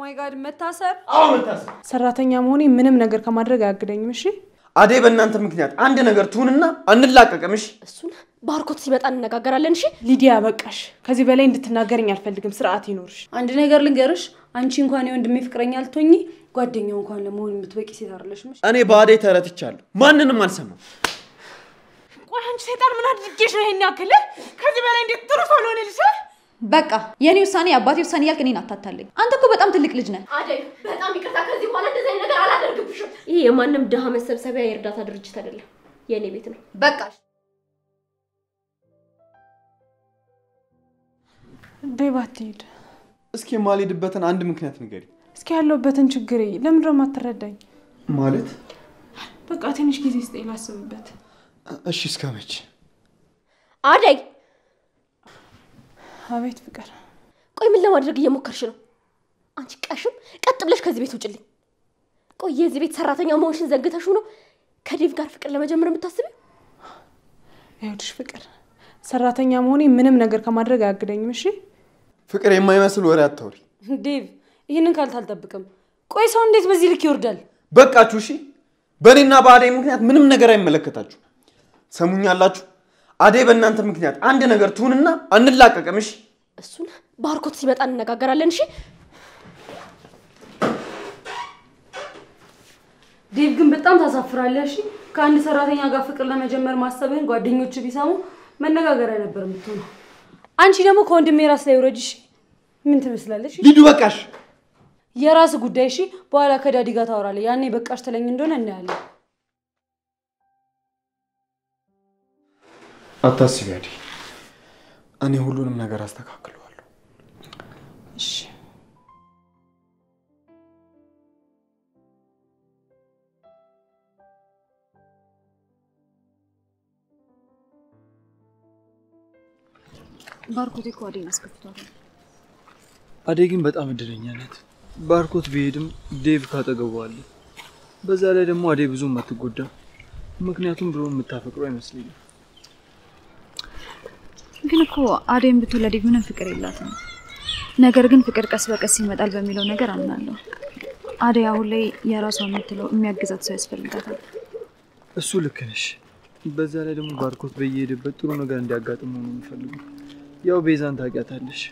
ማይ ጋድ መታሰር አዎ መታሰር ሰራተኛ መሆኔ ምንም ነገር ከማድረግ አያግደኝም እሺ አዴ በእናንተ ምክንያት አንድ ነገር ትሁንና አንላቀቅም እሺ እሱን ባርኮት ሲመጣ እንነጋገራለን እሺ ሊዲያ በቃሽ ከዚህ በላይ እንድትናገርኝ አልፈልግም ስርዓት ይኖርሽ አንድ ነገር ልንገርሽ አንቺ እንኳን የወንድሜ ፍቅረኛ አልቶኝ ጓደኛው እንኳን ለመሆን የምትበቂ ሴት አይደለሽም እኔ ባዴ ተረትቻለሁ ማንንም አልሰማም ቆይ አንቺ ሰይጣን ምን አድርጌሽ ነው ይሄን ያክል ከዚህ በላይ እንዴት ጥሩ ሰው ሆነልሽ በቃ የኔ ውሳኔ አባቴ ውሳኔ ያልክ እኔን አታታለኝ አንተ እኮ በጣም ትልቅ ልጅ ነህ አደይ በጣም ይቅርታ ከዚህ በኋላ እንደዚህ ነገር አላደርግብሽም ይሄ የማንም ደሃ መሰብሰቢያ የእርዳታ ድርጅት አይደለም የኔ ቤት ነው በቃሽ ዴባቲድ እስኪ ማልሄድበትን አንድ ምክንያት ንገሪ እስኪ ያለውበትን ችግር ለምን ነው ማትረዳኝ ማለት በቃ ትንሽ ጊዜ ስጠኝ ላስብበት እሺ እስከመቼ አደይ አቤት ፍቅር ቆይ ምን ለማድረግ እየሞከርሽ ነው አንቺ ቀሽም ቀጥ ብለሽ ከዚህ ቤት ውጭልኝ ቆይ የዚህ ቤት ሰራተኛ መሆንሽን ዘንግተሽ ነው ከዴቭ ጋር ፍቅር ለመጀመር የምታስቢው ይኸውልሽ ፍቅር ሰራተኛ መሆኔ ምንም ነገር ከማድረግ አያግደኝም እሺ ፍቅር የማይመስል ወሬ አታውሪ ዴቭ ይሄንን ካልት አልጠብቅም ቆይ ሰው እንዴት በዚህ ልክ ይወርዳል በቃችሁ እሺ በኔና በአዴ ምክንያት ምንም ነገር አይመለከታችሁ ሰሙኛላችሁ አዴ በእናንተ ምክንያት አንድ ነገር ትሁንና አንላቀቅም እሺ እሱን ባርኮት ሲመጣ እንነጋገራለን እሺ ዴቭ ግን በጣም ታሳፍራለህ እሺ ከአንድ ሰራተኛ ጋር ፍቅር ለመጀመር ማሰብህን ጓደኞች ቢሰሙ መነጋገር ነበር የምትሆነው አንቺ ደግሞ ከወንድሜ ራስ ላይ ወረጅሽ ምን ትመስላለሽ ሊዱ በቃሽ የራስ ጉዳይ እሺ በኋላ ከዳዲ ጋር ታወራለህ ያኔ በቃሽ ተለኝ እንደሆነ እናያለን አታስቢ አዴ እኔ ሁሉንም ነገር አስተካክለዋለሁ እሺ ባርኮት እኮ አዴን አስከፍቷል አዴ ግን በጣም እድለኛ ናት ባርኮት ቢሄድም ዴቭ ካጠገቡ አለ በዛ ላይ ደግሞ አዴ ብዙም አትጎዳም ምክንያቱም ብሎ የምታፈቅረው አይመስልኝም ግን እኮ አዴን ብትወልድ ለዴቭ ምንም ፍቅር የላትም ነገር ግን ፍቅር ቀስ በቀስ ይመጣል በሚለው ነገር አምናለሁ አዴ አሁን ላይ የራሷ የምትለው የሚያግዛት ሰው ያስፈልጋታል እሱ ልክ ነሽ በዛ ላይ ደግሞ ባርኮት በየሄደበት ጥሩ ነገር እንዲያጋጥመው ነው የምፈልገው ያው ቤዛን ታውቂያታለሽ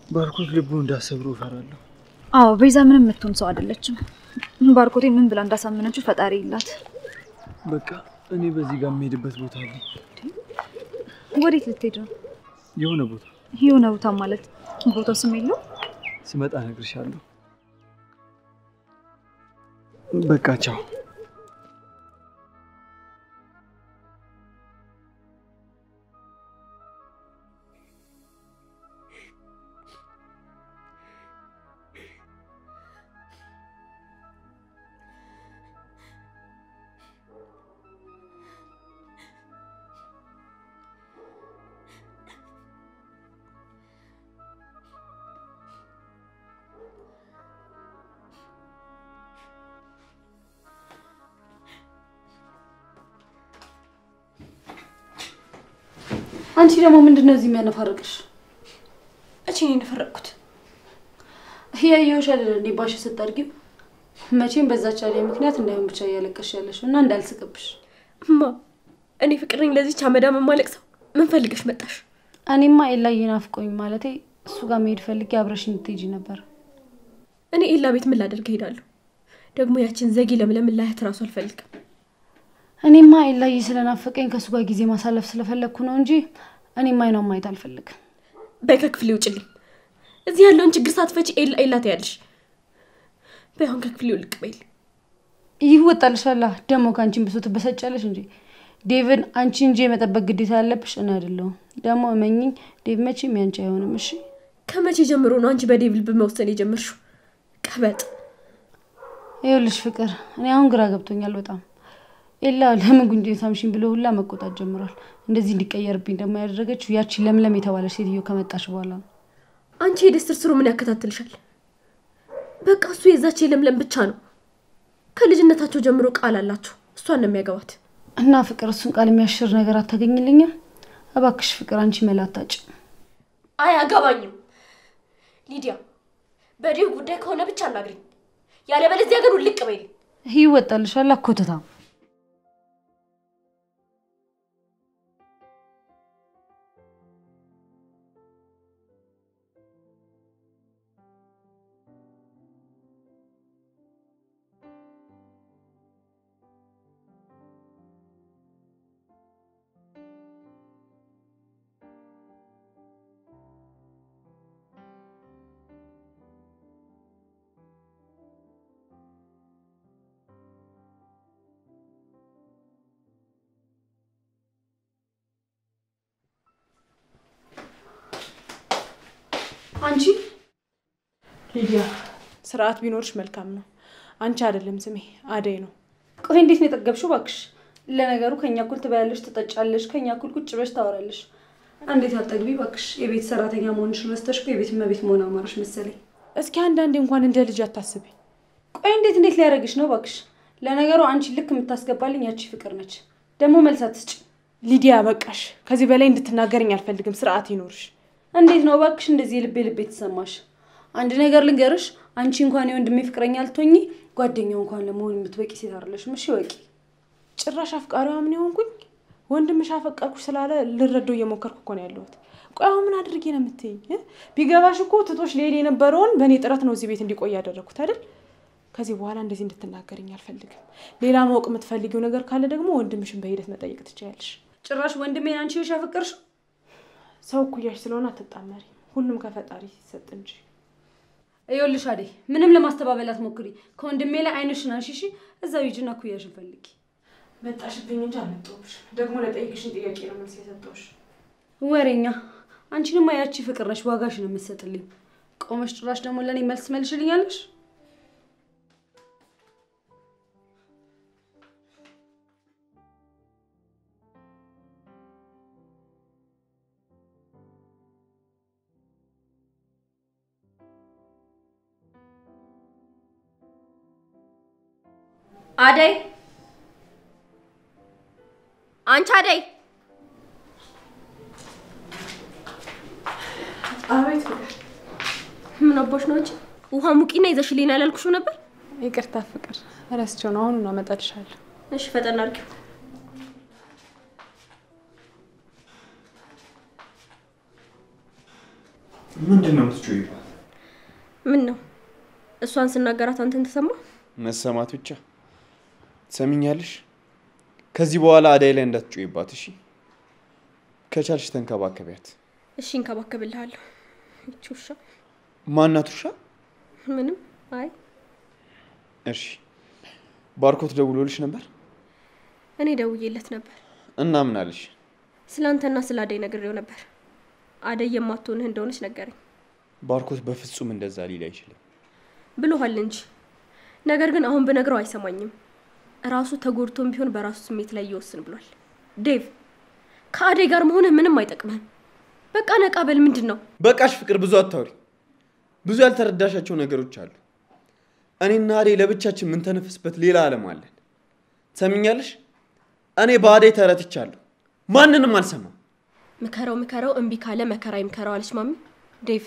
ባርኮት ልቡ እንዳሰብሩ እፈራለሁ አዎ ቤዛ ምንም የምትሆን ሰው አይደለችም ባርኮቴ ምን ብላ እንዳሳመነችው ፈጣሪ ይላት በቃ እኔ በዚህ ጋር የምሄድበት ቦታ አለ ወዴት ልትሄድ ነው የሆነ ቦታ ማለት ቦታው ስም የለው ስመጣ እነግርሻለሁ በቃ ቻው አንቺ ደግሞ ምንድነው እዚህ የሚያነፋርቅሽ እቺ ነኝ ተፈረቅኩት ያየውሽ አይደል እንዴ ባሽ ስትጠርጊው መቼም በዛች አለ ምክንያት እንዳይሆን ብቻ ያለቀሽ ያለሽ እና እንዳልስቅብሽ እኔ ፍቅርኝ ለዚህ አመዳም ማለቅሰው ምን ፈልገሽ መጣሽ እኔማ ኤላ ይናፍቆኝ ማለቴ እሱ ጋር መሄድ ፈልጌ አብረሽኝ ትሄጂ ነበር እኔ ኤላ ቤት ምን ላደርግ ሄዳለሁ ደግሞ ያችን ዘጊ ለምለም ላይት ራሱ አልፈልግም እኔማ ኤላ ስለናፈቀኝ ከሱ ጋር ጊዜ ማሳለፍ ስለፈለኩ ነው እንጂ እኔማ አይኗን ማየት አልፈልግም በከክፍሌ ውጭልኝ እዚህ ያለውን ችግር ሳትፈጪ ኤላ ታያለሽ በአሁን ከክፍሌ ልቅ በይል ይወጣልሻል ደሞ ካንቺን ብሶ ተበሰጫለሽ እንጂ ዴቭን አንቺ እንጂ መጠበቅ ግዴታ ያለብሽ እኔ አይደለም ደሞ እመኚኝ ዴቭ መቼም ያንቺ አይሆንም እሺ ከመቼ ጀምሮ ነው አንቺ በዴቭ ልብ መወሰን የጀመርሽው ቀበጥ ይኸውልሽ ፍቅር እኔ አሁን ግራ ገብቶኛል በጣም ኤላ ለምን ጉንጄ ሳምሽን ብሎ ሁላ መቆጣት ጀምሯል እንደዚህ እንዲቀየርብኝ ደግሞ ያደረገችው ያቺ ለምለም የተባለች ሴትዮ ከመጣሽ በኋላ አንቺ የደስተር ስሩ ምን ያከታተልሻል በቃ እሱ የዛች ለምለም ብቻ ነው ከልጅነታቸው ጀምሮ ቃል አላችሁ እሷን ነው የሚያገባት እና ፍቅር እሱን ቃል የሚያሽር ነገር አታገኝልኝም እባክሽ ፍቅር አንቺ መላታጭ አያገባኝም ሊዲያ በዲው ጉዳይ ከሆነ ብቻ አናግሪኝ። ያለበለዚያ ግን ውልቅ በይልኝ። ይወጣልሻል አኮተታ። አንቺ ሊዲያ ስርዓት ቢኖርሽ መልካም ነው። አንቺ አይደለም ስሜ አደይ ነው። ቆይ እንዴት ነው የጠገብሽው ባክሽ? ለነገሩ ከኛ እኩል ትበያለሽ፣ ትጠጫለሽ፣ ከኛ እኩል ቁጭ ብለሽ ታወራለሽ። እንዴት አጠግቢ ባክሽ? የቤት ሰራተኛ መሆንሽን ረስተሽ የቤት እመቤት መሆን አማረሽ መሰለኝ። እስኪ አንዳንዴ እንኳን እንደ ልጅ አታስቢ። ቆይ እንዴት ሊያረግሽ ነው ባክሽ? ለነገሩ አንቺ ልክ የምታስገባልኝ ያቺ ፍቅር ነች። ደግሞ መልስ አትስጪ። ሊዲያ በቃሽ። ከዚህ በላይ እንድትናገርኝ አልፈልግም። ስርዓት ይኖርሽ። እንዴት ነው ባክሽ እንደዚህ ልቤ ተሰማሽ? አንድ ነገር ልንገርሽ፣ አንቺ እንኳን የወንድሜ ፍቅረኛ አልቶኝ ጓደኛው እንኳን ለመሆን የምትበቂ ሴት አይደለሽም። እሺ ወቂ። ጭራሽ አፍቃሪዋ ምን ይሆንኩኝ? ወንድምሽ አፈቀርኩሽ ስላለ ልረዳው እየሞከርኩ እኮ ነው ያለሁት። ቆይ አሁን ምን አድርጌ ነው የምትይኝ? ቢገባሽ እኮ ትቶሽ ሊሄድ የነበረውን በእኔ ጥረት ነው እዚህ ቤት እንዲቆይ ያደረኩት አይደል? ከዚህ በኋላ እንደዚህ እንድትናገርኝ አልፈልግም። ሌላ ማወቅ የምትፈልጊው ነገር ካለ ደግሞ ወንድምሽን በሂደት መጠየቅ ትችያለሽ። ጭራሽ ወንድሜን አንቺ ነሽ ያፈቀርሽው? ሰው እኩያሽ ስለሆነ አትጣመሪ። ሁሉም ከፈጣሪ ሲሰጥ እንጂ። ይኸውልሽ አደይ፣ ምንም ለማስተባበል አትሞክሪ። ከወንድሜ ላይ አይንሽን አንሺ። እዛው ሂጂና እኩያሽን ፈልጊ። መጣሽብኝ እንጂ አልመጣሁብሽ። ደግሞ ለጠይቅሽን ጥያቄ ነው መልስ የሰጠሁሽ። ወሬኛ። አንቺንማ ያቺ ፍቅር ነሽ ዋጋሽን የምትሰጥልኝ። ቆመሽ ጭራሽ ደግሞ ለኔ መልስ መልሽልኛለሽ? አደይ አንቺ አደይ አቤት ፍቅር። ምን አባሽ ነው አንቺ? ውሃ ሙቂና ይዘሽልኝ አላልኩሽም ነበር? ይቅርታ ፍቅር፣ ረስቼው ነው። አሁን አመጣልሻለሁ። እሺ ፈጠን አድርጊው። ምንድነው የምትጮይባት? ምን ነው እሷን ስናገራት አንተን ተሰማ? መሰማት ብቻ። ሰሚኛለሽ? ከዚህ በኋላ አደይ ላይ እንዳትጮይባት እሺ? ከቻልሽ ተንከባከቢያት። እሺ እንከባከብልሃለሁ። እቺ ውሻ ማናት ውሻ? ምንም አይ። እሺ ባርኮት ደውሎልሽ ነበር? እኔ ደውዬለት ነበር። እና ምን አለሽ? ስላንተና ስለ አደይ ነግሬው ነበር። አደይ የማትሆንህ እንደሆነች ነገረኝ። ባርኮት በፍጹም እንደዛ ሊል አይችልም ብሎሃል እንጂ። ነገር ግን አሁን በነገረው አይሰማኝም። ራሱ ተጎድቶም ቢሆን በራሱ ስሜት ላይ ይወስን ብሏል። ዴቭ ከአደይ ጋር መሆንህ ምንም አይጠቅምህም። በቃ ነቃ በል። ምንድነው? በቃሽ ፍቅር፣ ብዙ አታውሪ። ብዙ ያልተረዳሻቸው ነገሮች አሉ። እኔና አደይ ለብቻችን ምን ተነፍስበት ሌላ ዓለም አለን። ሰሚኛለሽ? እኔ በአደይ ተረትቻለሁ። ማንንም አልሰማም። ምከረው እምቢ ካለ መከራ ይምከረው አለች ማሚ። ዴቭ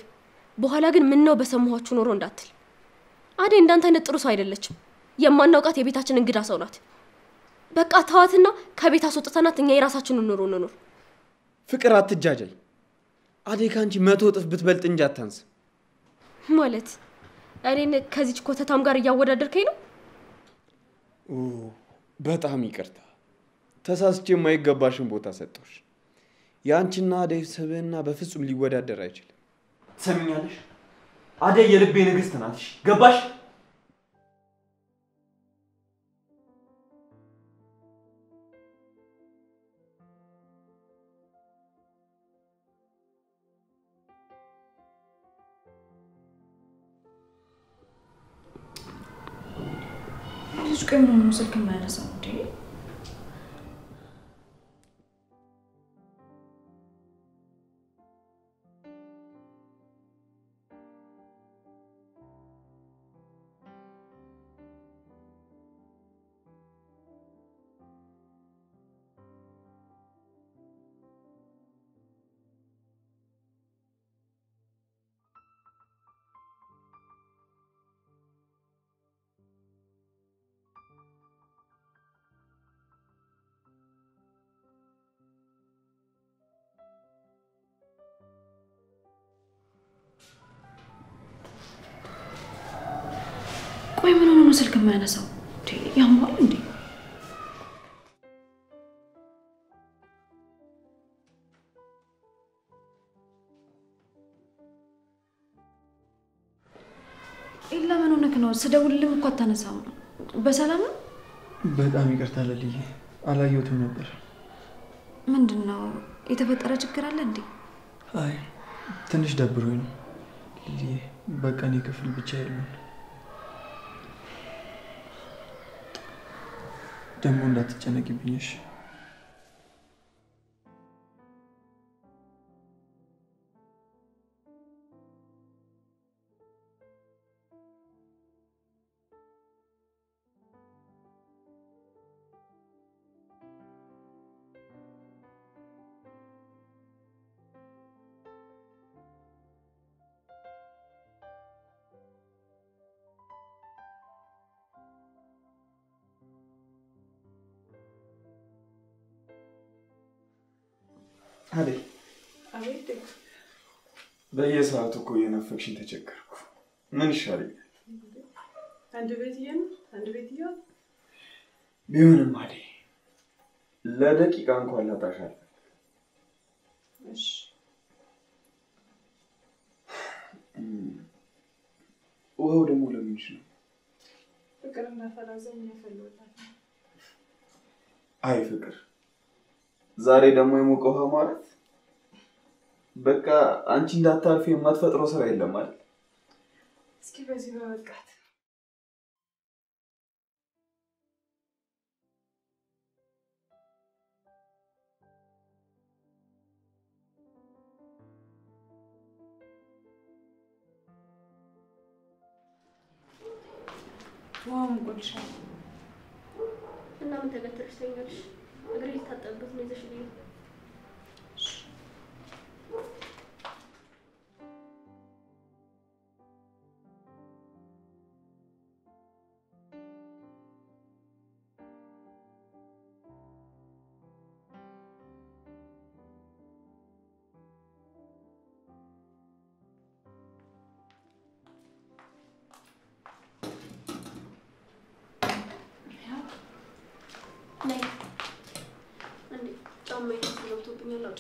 በኋላ ግን ምን ነው በሰማኋችሁ ኖሮ እንዳትል። አደይ እንዳንተ አይነት ጥሩ ሰው አይደለችም። የማናውቃት የቤታችን እንግዳ ሰው ናት። በቃ ተዋትና ከቤት አስወጥተናት እኛ የራሳችንን ኑሮ እንኖር። ፍቅር አትጃጃይ። አደይ ካንቺ 100 እጥፍ ብትበልጥ እንጂ አታንስ። ማለት እኔን ከዚች ኮተታም ጋር እያወዳደርከኝ ነው? በጣም ይቅርታ። ተሳስቼ የማይገባሽን ቦታ ሰጠሁሽ። ያንቺና አደይ ስብዕና በፍጹም ሊወዳደር አይችልም። ትሰሚኛለሽ? አደይ የልቤ ንግስት ናት። ገባሽ? ልጅ ቆይ ምን ነው ስልክ የማያነሳው እንዴ? ቆይ ምን ሆኖ ነው ስልክ የማያነሳው? ያሟል እንዴ? ኢላ ምን ሆነክ ነው? ስደውልልህ እኮ አታነሳም። በሰላም ነው? በጣም ይቅርታ ለልዬ፣ አላየሁትም ነበር። ምንድነው የተፈጠረ ችግር አለ እንዴ? አይ ትንሽ ደብሮኝ ነው ልዬ። በቃ እኔ ክፍል ብቻ የለም። ደግሞ እንዳትጨነቂብኝ እሺ? አደይ አቤት። በየሰዓቱ እኮ የናፈቅሽኝ ተቸገርኩ። ምን ይሻለኛል? አንድ ቤት እየኖር አንድ ቤት እያል ቢሆንም አደይ ለደቂቃ እንኳን ላጣሽ አልፈልግም። እሺ ውሃው ደግሞ ለምንሽ ነው? ፍቅር እንዳፈላዘኝ ያፈልወጣል። አይ ፍቅር ዛሬ ደግሞ የሞቀ ውሃ ማለት በቃ አንቺ እንዳታርፊ የማትፈጥረው ስራ የለም ማለት። እስኪ በዚህ በበቃት ዋም ቆልሻል እና ምን ተገተርሽ ተኛልሽ? እግሬ ልታጠብበት ነው ይዘሽልኝ። ነይ እንዴ ጫማዬ ተሰብቶብኛል። አውጪ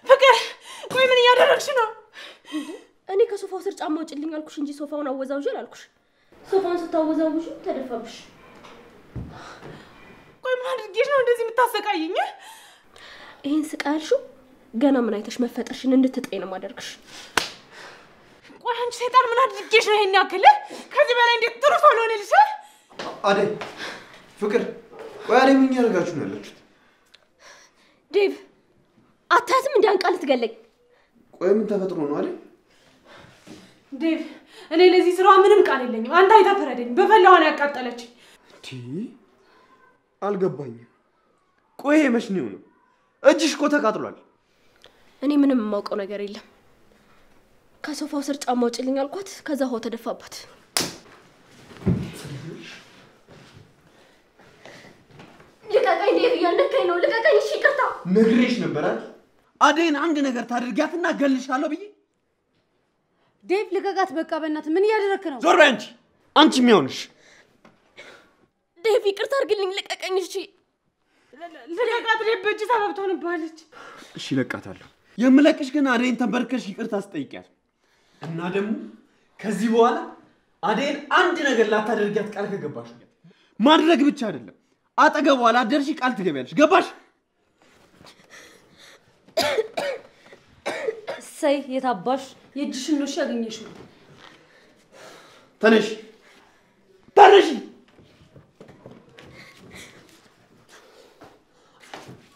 ፍቅር፣ ቆይ ምን እያደረግሽ ነው? እኔ ከሶፋው ስር ጫማ አውጪልኝ አልኩሽ እንጂ ሶፋውን አወዛውዥ አላልኩሽ። ሶፋውን ስታወዛውዥ ተደፋብሽ። ቆይ ምን አድርጌሽ ነው እንደዚህ የምታሰቃይኝ? ይሄን ስቃልሽው ገና ምን አይተሽ መፈጠርሽን እንድትጠይ ነው ማደርግሽ። ቆይ አንቺ ሰይጣን ምን አድርጌሽ ነው ይሄን ያክል? ከዚህ በላይ እንዴት ጥሩ ሰው ልሆንልሽ? አደይ ፍቅር፣ ቆይ አደይ ምን ያደርጋችሁ ነው ያላችሁት? ዴቭ አታያትም እንዴ አንቃ ልትገለኝ? ቆይ ምን ተፈጥሮ ነው አደይ? ዴቭ እኔ ለዚህ ስራዋ ምንም ቃል የለኝም። አንተ አይተፈረደኝ በፈላው ነው ያቃጠለች። እንዴ አልገባኝም። ቆይ መች ነው? እጅሽ እኮ ተቃጥሏል። እኔ ምንም የማውቀው ነገር የለም። ከሶፋው ስር ጫማ አውጪልኝ አልኳት፣ ከዛ ሆ ተደፋባት። ልቀቀኝ ዴቭ፣ እያነካኝ ነው። ልቀቀኝ። እሺ ይቅርታ ነግሬሽ ነበር አይደል? አደይን አንድ ነገር ታድርጊያትና እገልሻለሁ ብዬ። ዴቭ ልቀቃት በቃ በእናትህ። ምን እያደረክ ነው? ዞር በይ አንቺ። አንቺ የሚሆንሽ ዴቭ ይቅርታ አድርግልኝ። ልቀቀኝ። እሺ ልቀቃት። ዴቭ በእጅ ሰበብ ትሆንብሃለች። እሺ እለቃታለሁ። የምለቅሽ ግን አደይን ተንበርከሽ ይቅርታ አስጠይቂያት እና ደግሞ ከዚህ በኋላ አደይን አንድ ነገር ላታደርጊያት ቃል ከገባሽ ማድረግ ብቻ አይደለም አጠገቧ ላደርሺ ቃል ትገቢያለሽ። ገባሽ? እሰይ የታባሽ የእጅሽን ነው ያገኘሽው። ተነሽ ተነሽ።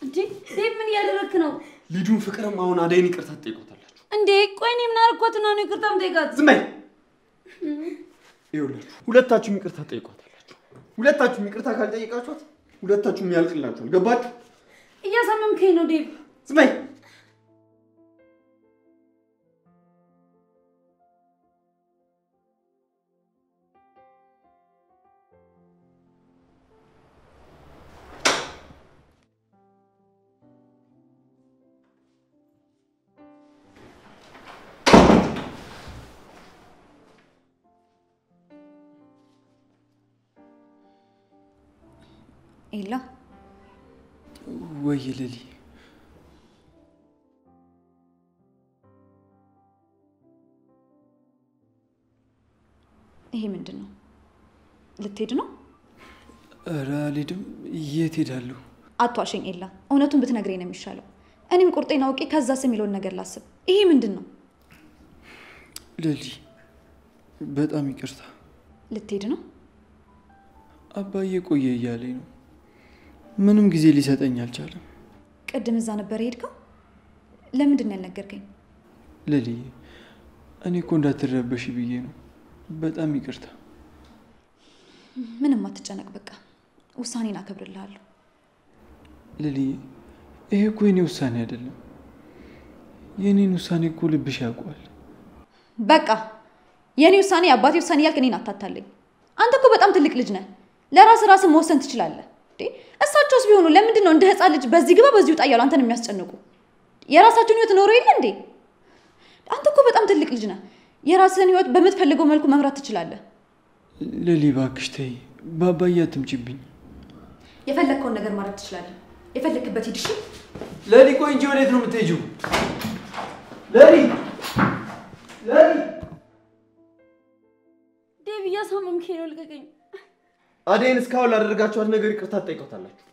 እንዴ ዴቭ ምን እያደረክ ነው? ሊዱን ፍቅርም አሁን አደይን ይቅርታ ትጠይቁታላችሁ እንዴ ቆይ እኔ ምን አደረኳትና ነው ይቅርታ የምጠይቃት? ዝም በይ። ይኸውላችሁ ሁለታችሁም ይቅርታ ትጠይቋታላችሁ። ሁለታችሁም ይቅርታ ካልጠየቃችኋት ሁለታችሁም ያልቅላችኋል። ገባችሁ? እያሳመምከኝ ነው ዴቭ። ዝም በይ። ኤላ ወይ ሌሊ ይሄ ምንድን ነው? ልትሄድ ነው? ኧረ አልሄድም። የት ሄዳለሁ? አትዋሸኝ ኤላ፣ እውነቱን ብትነግረኝ ነው የሚሻለው። እኔም ቁርጤን አውቄ ከዛስ የሚለውን ነገር ላስብ። ይሄ ምንድን ነው? ሌሊ በጣም ይቅርታ። ልትሄድ ነው? አባዬ ቆየ እያለኝ ነው። ምንም ጊዜ ሊሰጠኝ አልቻለም። ቅድም እዛ ነበር የሄድከው? ለምንድን ነው ያልነገርከኝ? ሌሊ እኔ እኮ እንዳትረበሽ ብዬ ነው። በጣም ይቅርታ። ምንም አትጨነቅ፣ በቃ ውሳኔን አከብርልሃለሁ። ሌሊ ይሄ እኮ የኔ ውሳኔ አይደለም። የኔን ውሳኔ እኮ ልብሽ ያውቀዋል። በቃ የኔ ውሳኔ የአባቴ ውሳኔ እያልክ እኔን አታታለኝ። አንተ እኮ በጣም ትልቅ ልጅ ነህ። ለራስህ መወሰን ትችላለህ። እሳቸውስ ቢሆኑ ለምንድን ነው እንደ ህፃን ልጅ በዚህ ግባ በዚህ ውጣ እያሉ አንተን የሚያስጨንቁ? የራሳቸውን ህይወት ኖሮ የለ እንዴ? አንተ እኮ በጣም ትልቅ ልጅ ነህ። የራስህን ህይወት በምትፈልገው መልኩ መምራት ትችላለህ። ሌሊ እባክሽ ተይ፣ በአባዬ አትምጪብኝ። የፈለግከውን ነገር ማድረግ ትችላለህ። የፈለግክበት ሂድ። እሺ ሌሊ ቆይ እንጂ ወዴት ነው የምትሄጂው? ሌሊ ሌሊ ዴቭ እያሳመምከኝ ነው፣ ልቀቀኝ። አደይን እስካሁን ላደረጋችኋት ነገር ይቅርታ ትጠይቃታላችሁ።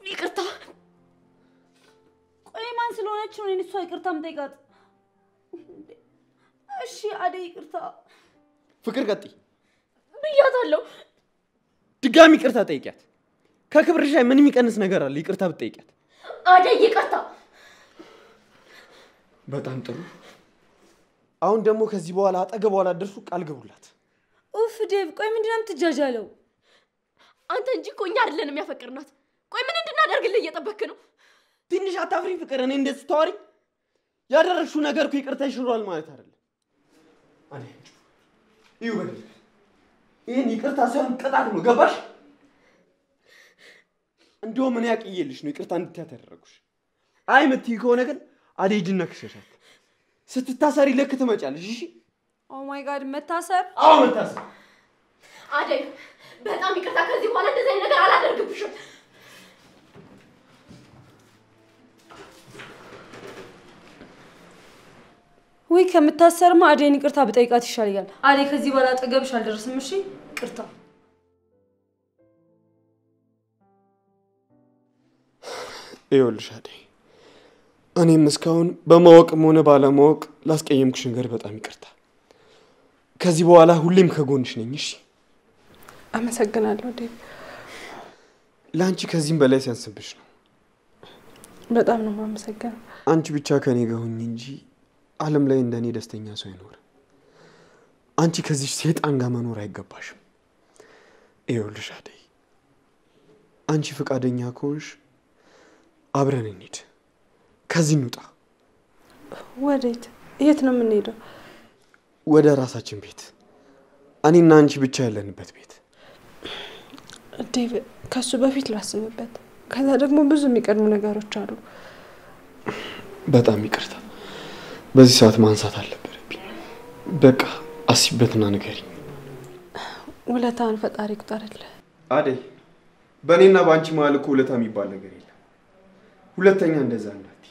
ይቅርታ? ቆይ ማን ስለሆነች ነው እሷ ይቅርታ የምጠይቃት? እሺ አደይ ይቅርታ። ፍቅር ቀጥይ ብያታለሁ። ድጋሚ ይቅርታ ጠይቂያት። ከክብርሽ ላይ ምን የሚቀንስ ነገር አለ? ይቅርታ ብትጠይቂያት። አደይ ይቅርታ። በጣም ጥሩ። አሁን ደግሞ ከዚህ በኋላ አጠገቧ ላደርሱ ቃል ገቡላት። ኡፍ ዴቭ፣ ቆይ ምንድነው የምትጃጃለው? አንተ እንጂ እኮ እኛ አይደለንም ያፈቅርናት። ቆይ ምን እንድናደርግልህ እየጠበክ ነው? ትንሽ አታፍሪ ፍቅር? እኔ እንደዚህ ታወሪ? ያደረግሽው ነገር እኮ ይቅርታ ይሽሯል ማለት አይደለም። አኔ ይሁን ይሄን ይቅርታ ሳይሆን ቅጣት ነው። ገባሽ? እንደውም ምን ያቅየልሽ ነው ይቅርታ እንድትያት ያደረጉሽ? አይ ምትይ ከሆነ ግን አደይ ሂጂና ክሰሻት። ስትታሰሪ ልክ ትመጫለሽ። እሺ? ኦ ማይ ጋድ፣ መታሰር? አዎ መታሰር። አደይ በጣም ይቅርታ። ከዚህ በኋላ እንደዚህ አይነት ነገር አላደርግብሽም። ወይ ከምታሰርማ አደይን ይቅርታ ብጠይቃት ይሻላል። አደይ ከዚህ በኋላ አጠገብሽ አልደርስም። እሺ? ይቅርታ። ይኸውልሽ አደይ፣ እኔም እስካሁን በማወቅም ሆነ ባለማወቅ ላስቀየምኩሽ ነገር በጣም ይቅርታ። ከዚህ በኋላ ሁሌም ከጎንሽ ነኝ። እሺ? አመሰግናለሁ ዴቭ። ለአንቺ ከዚህም በላይ ሲያንስብሽ ነው። በጣም ነው የማመሰግነው። አንቺ ብቻ ከኔ ጋር ሁኚ እንጂ ዓለም ላይ እንደኔ ደስተኛ ሰው አይኖርም። አንቺ ከዚህ ሰይጣን ጋር መኖር አይገባሽም። ይኸውልሽ አደይ፣ አንቺ ፈቃደኛ ከሆንሽ አብረን እንሂድ። ከዚህ እንውጣ። ወዴት? የት ነው የምንሄደው? ወደ ራሳችን ቤት፣ እኔና አንቺ ብቻ ያለንበት ቤት። ዴቭ፣ ከሱ በፊት ላስብበት። ከዛ ደግሞ ብዙ የሚቀድሙ ነገሮች አሉ። በጣም ይቅርታ፣ በዚህ ሰዓት ማንሳት አልነበረብኝ። በቃ አስቢበትና ንገሪኝ። ውለታን ፈጣሪ ይቁጠርልህ። አደይ፣ በእኔና በአንቺ መሀል እኮ ውለታ የሚባል ነገር የለም። ሁለተኛ እንደዛ እንዳትዪ።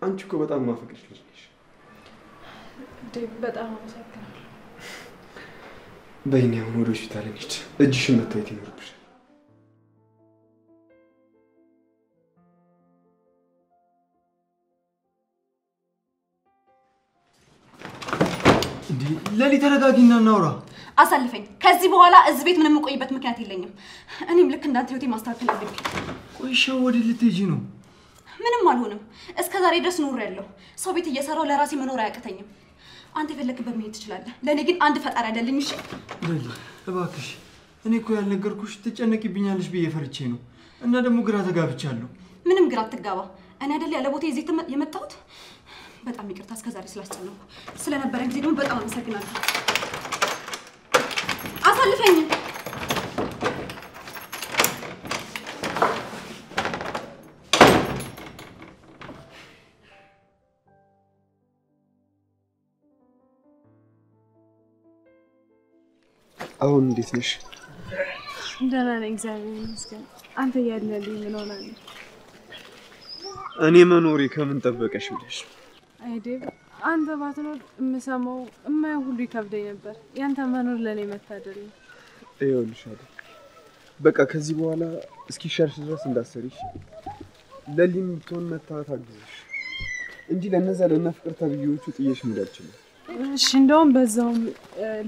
አንቺ እኮ በጣም ማፈቅርሽ ልጅ ነሽ። ዴቭ፣ በጣም አመሰግናለሁ። በእኔ አሁን ወደ ሆስፒታል እንሂድ። እጅሽን መታየት ይኖርብሻል። እንዴ ሌሊ ተረጋጊና እናውራ። አሳልፈኝ። ከዚህ በኋላ እዚህ ቤት ምንም ቆይበት ምክንያት የለኝም። እኔም ልክ እንዳንተ ህይወቴ ማስተካከል አለብኝ። ቆይሻው ወደ ልትሄጂ ነው? ምንም አልሆንም። እስከዛሬ ድረስ ኖሬያለሁ። ሰው ቤት እየሰራው ለራሴ መኖር አያቅተኝም። አንተ የፈለክበት መሄድ ትችላለህ። ለኔ ግን አንድ ፈጣሪ አይደለኝ። እሺ ሌሊ እባክሽ፣ እኔ እኮ ያልነገርኩሽ ትጨነቂብኛለሽ ብዬ ፈርቼ ነው። እና ደግሞ ግራ ተጋብቻለሁ። ምንም ግራ አትጋባ። እኔ አይደል ያለ ቦታ ይዘህ የመጣሁት። በጣም ይቅርታ እስከዛሬ ስላስጨነቅኩ። ስለነበረን ጊዜ ደግሞ በጣም አመሰግናለሁ። አሳልፈኝ። አሁን እንዴት ነሽ? ደህና ነኝ እግዚአብሔር ይመስገን። አንተ ያለልኝ ምን ሆናለህ? እኔ መኖሬ ከምን ጠበቀሽ ብለሽ? አይ ዴቭ አንተ ባትኖር የምሰማው የማየው ሁሉ ይከብደኝ ነበር። ያንተ መኖር ለኔ መታደል ነው። ይኸውልሽ አይደል በቃ ከዚህ በኋላ እስኪሻልሽ ድረስ እንዳሰሪሽ ለሊም ብትሆን መታት አግዝሽ እንጂ ለነዛ ለፍቅር ተብዬዎቹ ጥየሽ መሄድ አልችልም። እሺ እንደውም በዛውም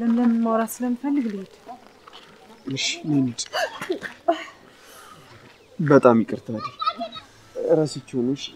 ለምለም ማውራት ስለምፈልግ ልሂድ። እሺ እንሂድ። በጣም ይቅርታ አይደል እራስሽው ነው። እሺ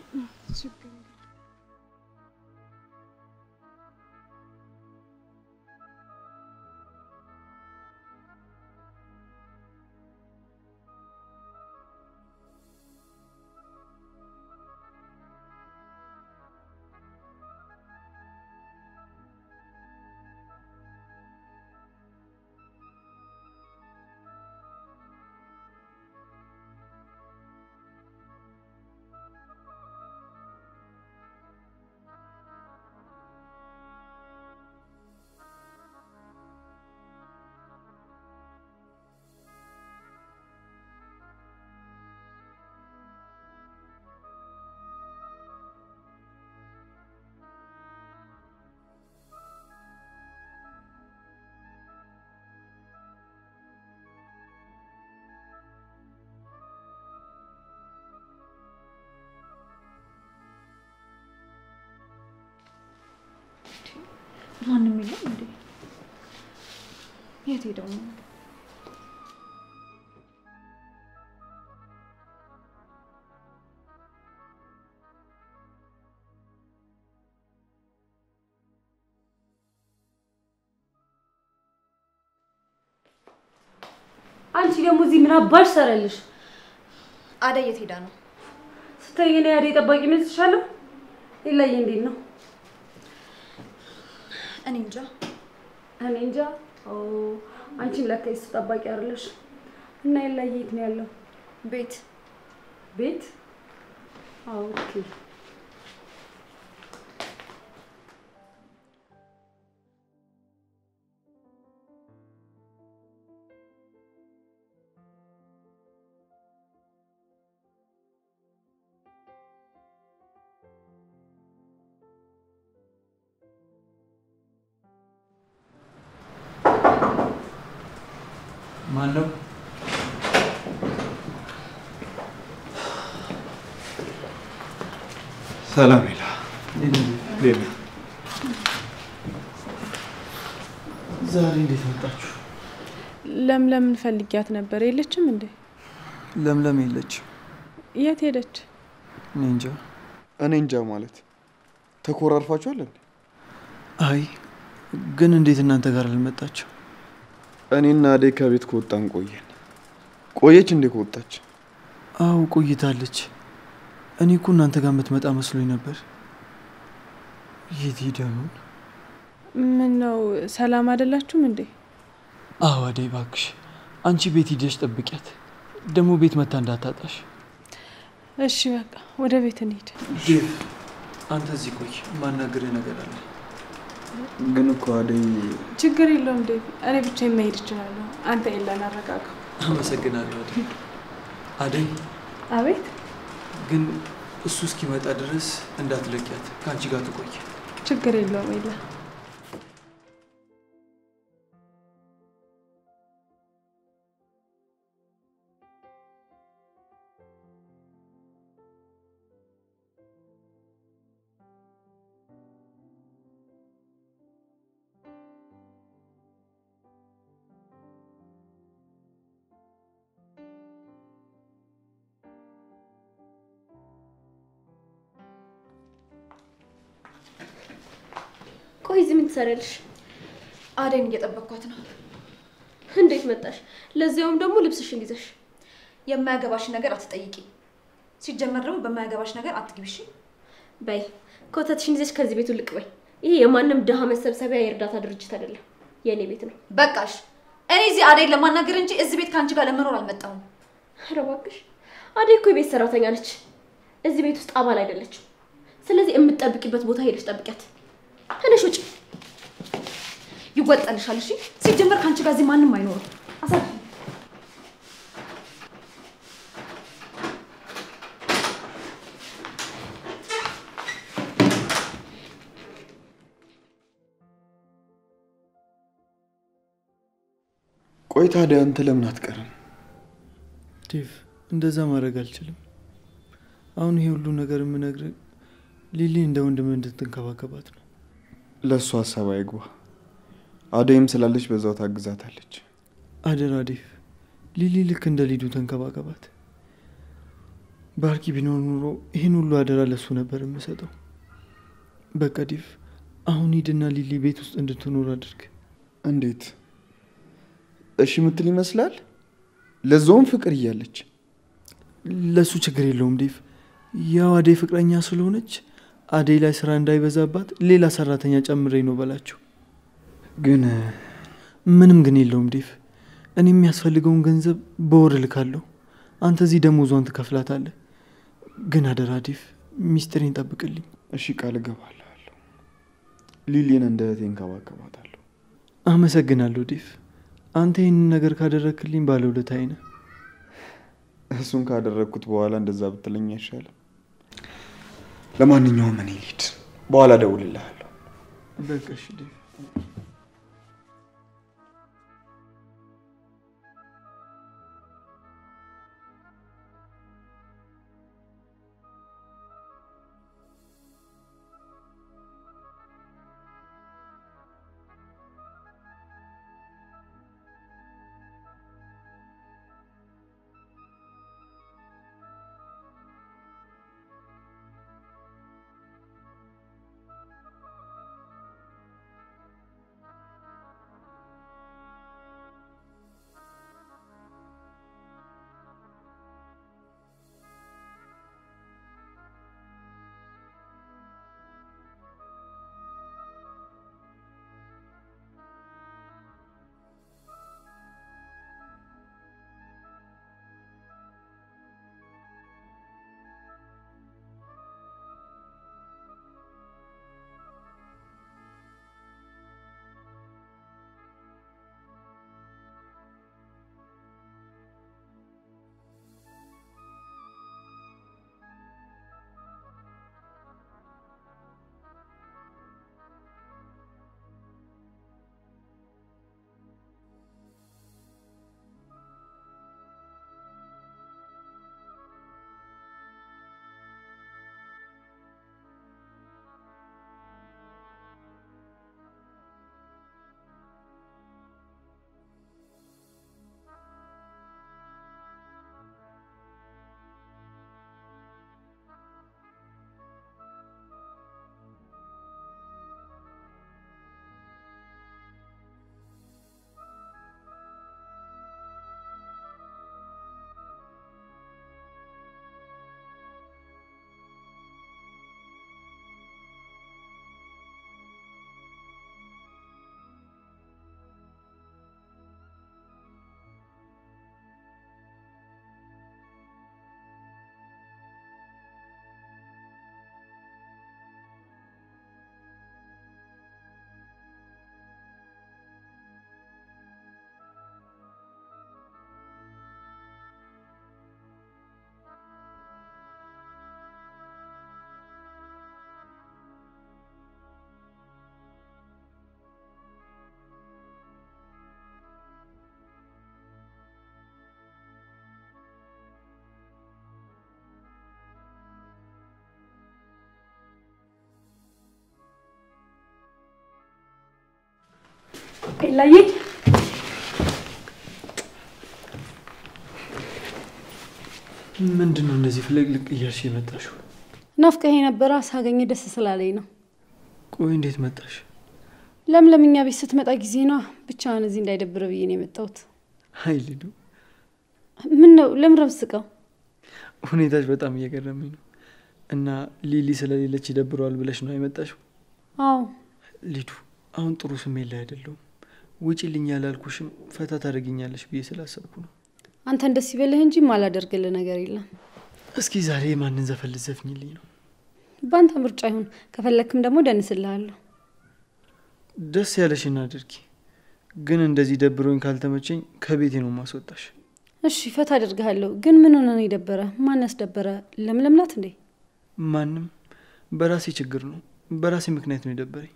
ማንም የለም እንዴ? የት ሄደው ነው? አንቺ ደግሞ እዚህ ምን አባሽ ሰራልሽ? አደይ የት ሄዳ ነው? ስታይ እኔ አደይ ጠባቂ መስልሻለሁ? ይላዬ እንዴት ነው? እኔ እንጃ። አንቺም ለካ የሱ ጠባቂ አይደለሽ። እና ይላዬ የት ነው ያለው? ቤት? ኦኬ። ማነው? ሰላም ሌላ ዛሬ እንዴት መጣችሁ? ለምለም ፈልጊያት ነበር። የለችም እንዴ? ለምለም የለችም። የት ሄደች? እኔ እንጃ ማለት ተኮራርፋችኋል እንዴ? አይ ግን እንዴት እናንተ ጋር አልመጣችሁ? እኔና አደይ ከቤት ከወጣን ቆየች እንዴ ከወጣች? አው ቆይታለች። እኔ እኮ እናንተ ጋር የምትመጣ መስሎኝ ነበር። የት ሄዳ ነው? ምን ነው ሰላም አይደላችሁም እንዴ? አዎ አደይ እባክሽ አንቺ ቤት ሂደሽ ጠብቂያት። ደግሞ ቤት መታ እንዳታጣሽ። እሺ በቃ ወደ ቤት እንሂድ። ዴቭ አንተ እዚህ ቆይ፣ ማናገር ነገር አለ። ግን እኮ አደይ ችግር የለውም ዴቭ፣ እኔ ብቻዬን መሄድ እችላለሁ። አንተ ኤላን አረጋጋው። አመሰግናለሁ አደይ። አቤት። ግን እሱ እስኪመጣ ድረስ እንዳትለቂያት፣ ከአንቺ ጋር ትቆይ። ችግር የለውም ኤላ። ቆይ እዚህ ምን ትሰሪያለሽ? አደይን እየጠበቅኳት ነው። እንዴት መጣሽ? ለዚያውም ደግሞ ልብስሽን ይዘሽ። የማያገባሽ ነገር አትጠይቂ። ሲጀመር ደግሞ በማያገባሽ ነገር አትግቢሽ። በይ ኮተትሽን ይዘሽ ከዚህ ቤት ልቅ በይ። ይሄ የማንም ድሃ መሰብሰቢያ የእርዳታ ድርጅት አይደለም፣ የኔ ቤት ነው። በቃሽ። እኔ እዚህ አደይን ለማናገር እንጂ እዚህ ቤት ካንቺ ጋር ለመኖር አልመጣሁም። ኧረ እባክሽ አደይ እኮ የቤት ሰራተኛ ነች፣ እዚህ ቤት ውስጥ አባል አይደለችም። ስለዚህ የምትጠብቂበት ቦታ ሄደሽ ጠብቂያት። ተነሽ ውጪ። ይወጣልሻል። እሺ ሲጀመር ካንቺ ጋር እዚህ ማንም አይኖርም። አሳልፊ። ቆይ ታዲያ አንተ ለምን አትቀርም? ዴቭ እንደዛ ማድረግ አልችልም። አሁን ይሄ ሁሉ ነገር የምነግርህ ሊሊ እንደ ወንድም እንድትንከባከባት ነው። ለእሱ ሀሳብ አይግባ። አደይም ስላለች በዛው ታግዛታለች። አደራ ዴቭ፣ ሊሊ ልክ እንደ ሊዱ ተንከባከባት። ባርኪ ቢኖር ኑሮ ይህን ሁሉ አደራ ለሱ ነበር የምሰጠው። በቃ ዴቭ አሁን ሂድና ሊሊ ቤት ውስጥ እንድትኖር አድርግ። እንዴት? እሺ ምትል ይመስላል? ለዛውም ፍቅር እያለች። ለሱ ችግር የለውም ዴቭ። ያው አደይ ፍቅረኛ ስለሆነች አደይ ላይ ስራ እንዳይበዛባት ሌላ ሰራተኛ ጨምሬ ነው በላቸው። ግን ምንም ግን የለውም ዴቭ። እኔ የሚያስፈልገውን ገንዘብ በወር ልካለሁ። አንተ እዚህ ደሞዟን ትከፍላታለህ። ግን አደራ ዴቭ ሚስጥሬን ጠብቅልኝ። እሺ ቃል እገባለሁ። ሊሊን እንደ እህቴ እንከባከባታለሁ። አመሰግናለሁ ዴቭ። አንተ ይህንን ነገር ካደረክልኝ ባለውለታዬ ነህ። እሱን ካደረግኩት በኋላ እንደዛ ብትለኝ አይሻልም? ለማንኛውም እኔ ልሂድ፣ በኋላ እደውልልሃለሁ። በቃ እሺ ዴቭ። ኤላዬ ምንድነው እንደዚህ ፍልቅልቅ እያልሽ የመጣሽው? ናፍቀኸኝ ነበረ። ሳገኘ ደስ ስላለኝ ነው። ቆይ እንዴት መጣሽ? ለምለምኛ ቤት ስትመጣ ጊዜ ነው ብቻዋን እዚህ እንዳይደብረ ብዬ ነው የመጣሁት። አይ ሊዱ፣ ምን ነው ለምረም ስቀው? ሁኔታሽ በጣም እየገረመኝ ነው። እና ሊሊ ስለሌለች ይደብረዋል ብለሽ ነው የመጣሽው? አዎ ሊዱ፣ አሁን ጥሩ ስሜት ላይ አይደለሁም። ውጪልኝ ያላልኩሽም ፈታ ታደርጊኛለሽ ብዬ ስላሰብኩ ነው። አንተን ደስ ይበልህ እንጂ ማላደርግልህ ነገር የለም። እስኪ ዛሬ ማንን ዘፈን ልትዘፍኝልኝ ነው? ባንተ ምርጫ ይሁን። ከፈለክም ደግሞ ደንስልሃለሁ። ደስ ያለሽን አድርጊ። ግን እንደዚህ ደብሮኝ ካልተመቸኝ ከቤቴ ነው ማስወጣሽ። እሺ ፈታ አደርግሃለሁ። ግን ምን ሆነ ነው የደበረ? ማን ያስደበረ? ለምለም ናት እንዴ? ማንም። በራሴ ችግር ነው፣ በራሴ ምክንያት ነው የደበረኝ።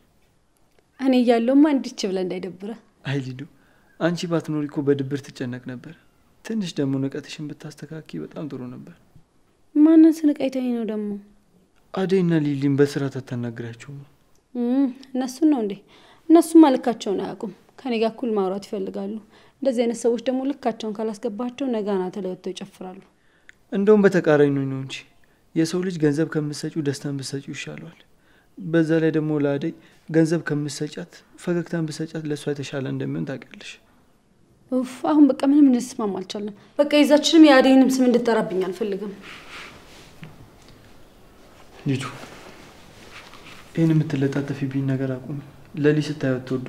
እኔ እያለሁማ እንዲች ብለህ እንዳይደብረ። አይ ሊዱ፣ አንቺ ባትኖሪ እኮ በድብር ትጨነቅ ነበር። ትንሽ ደግሞ ንቀትሽን ብታስተካኪ በጣም ጥሩ ነበር። ማንን ስንቀይተኝ ነው ደግሞ? አደይና ሊሊን በስርዓት አታናግራቸውም? እነሱን ነው እንዴ? እነሱም ልካቸውን አያውቁም። ከኔ ጋር እኩል ማውራት ይፈልጋሉ። እንደዚህ አይነት ሰዎች ደግሞ ልካቸውን ካላስገባቸው ነጋና ተለይተው ይጨፍራሉ። እንደውም በተቃራኒ ነው እንጂ የሰው ልጅ ገንዘብ ከምትሰጪው ደስታን ብትሰጪው ይሻላል። በዛ ላይ ደግሞ ለአደይ ገንዘብ ከምትሰጫት ፈገግታን ብትሰጫት ለእሷ የተሻለ እንደሚሆን ታውቂያለሽ። ኡፍ አሁን በቃ ምንም እንስማማ አልቻለም። በቃ የዛችንም የአደይንም ስም እንድትጠራብኝ አልፈልግም። ልጁ ይህን የምትለጣጠፊብኝ ነገር አቁም። ለሊ ስታየው ትወዱ።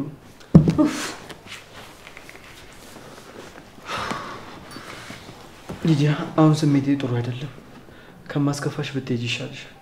ሊዲያ አሁን ስሜቴ ጥሩ አይደለም። ከማስከፋሽ ብትሄጂ ይሻልሻል።